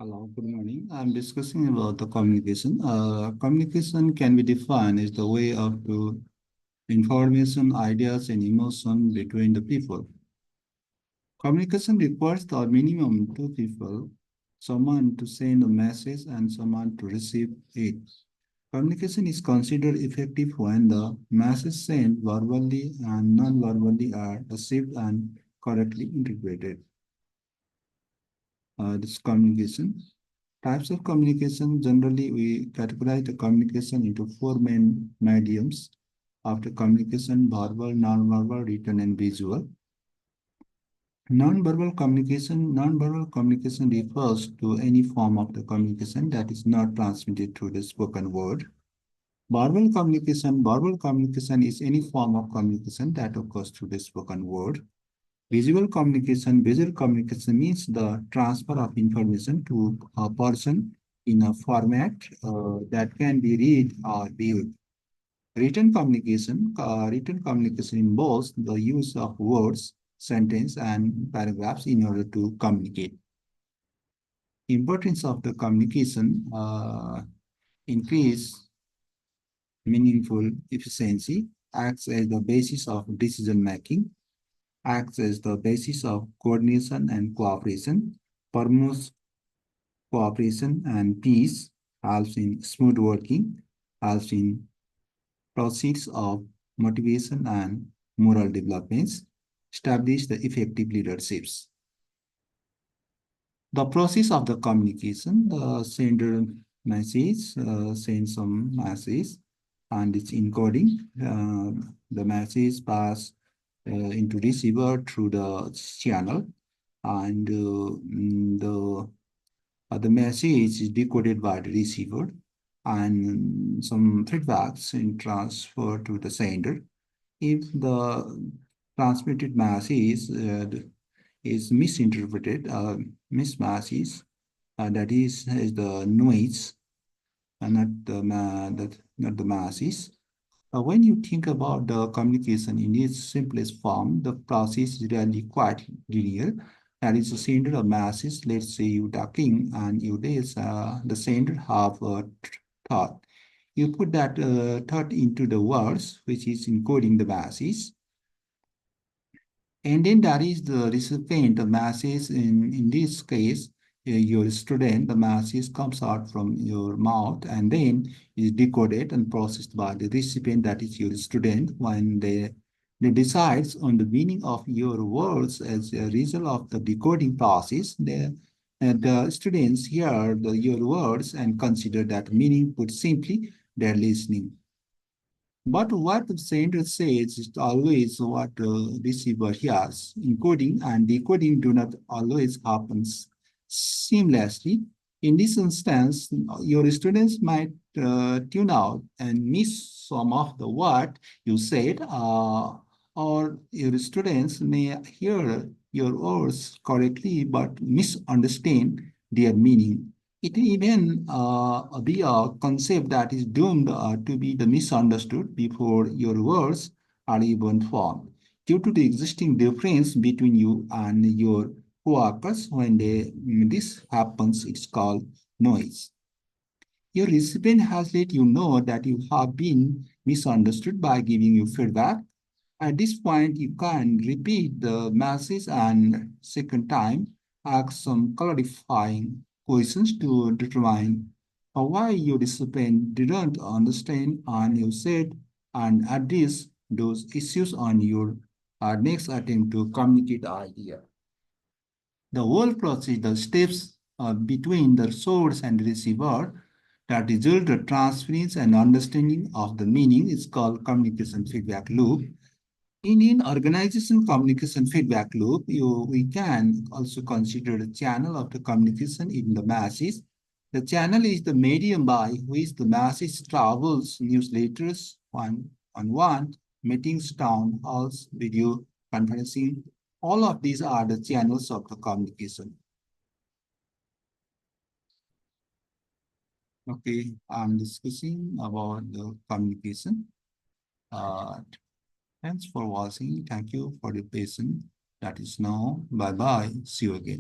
Hello, good morning. I'm discussing about the communication. Communication can be defined as the way of to information, ideas, and emotion between the people. Communication requires the minimum two people, someone to send a message and someone to receive it. Communication is considered effective when the message sent verbally and non-verbally are received and correctly interpreted. This communication. Types of communication, generally we categorize the communication into four main mediums after communication: verbal, non-verbal, written, and visual. Non-verbal communication refers to any form of the communication that is not transmitted through the spoken word. Verbal communication is any form of communication that occurs through the spoken word. Visual communication means the transfer of information to a person in a format that can be read or viewed. Written communication involves the use of words, sentence, and paragraphs in order to communicate. Importance of the communication increase meaningful efficiency, acts as the basis of decision making, acts as the basis of coordination and cooperation, promotes cooperation and peace, helps in smooth working, helps in pursuits of motivation and moral developments, establish the effective leaderships. The process of the communication, the sender message, sends some message, and it's encoding. The message pass into receiver through the channel, and the message is decoded by the receiver, and some feedbacks in transfer to the sender. If the transmitted message is misinterpreted, mismatches, that is the noise, and not the masses. When you think about the communication in its simplest form, the process is really quite linear. That is, the sender of masses, let's say you talking, and you raise the sender have a thought. You put that thought into the words, which is encoding the masses. And then there is the recipient, the message in this case, your student, the message comes out from your mouth and then is decoded and processed by the recipient, that is your student, when they decides on the meaning of your words as a result of the decoding process. The students hear your words and consider that meaning. Put simply, they're listening. But what the sender says is always what the receiver hears. Encoding and decoding do not always happen seamlessly. In this instance, your students might tune out and miss some of the what you said, or your students may hear your words correctly but misunderstand their meaning. It even be a concept that is doomed to be the misunderstood before your words are even formed. Due to the existing difference between you and your co-workers, this happens, it's called noise. Your recipient has let you know that you have been misunderstood by giving you feedback. At this point, you can repeat the message and second time ask some clarifying questions to determine why your recipient didn't understand and you said, and address those issues on your next attempt to communicate the idea. The whole process, the steps between the source and the receiver that result the transference and understanding of the meaning is called communication feedback loop. In organization communication feedback loop, we can also consider the channel of the communication in the masses. The channel is the medium by which the masses travels: newsletters, one-on-one, meetings, town halls, video conferencing. All of these are the channels of the communication. Okay, I'm discussing about the communication. Uh, Thanks for watching. Thank you for your patience. That is now. Bye bye. See you again.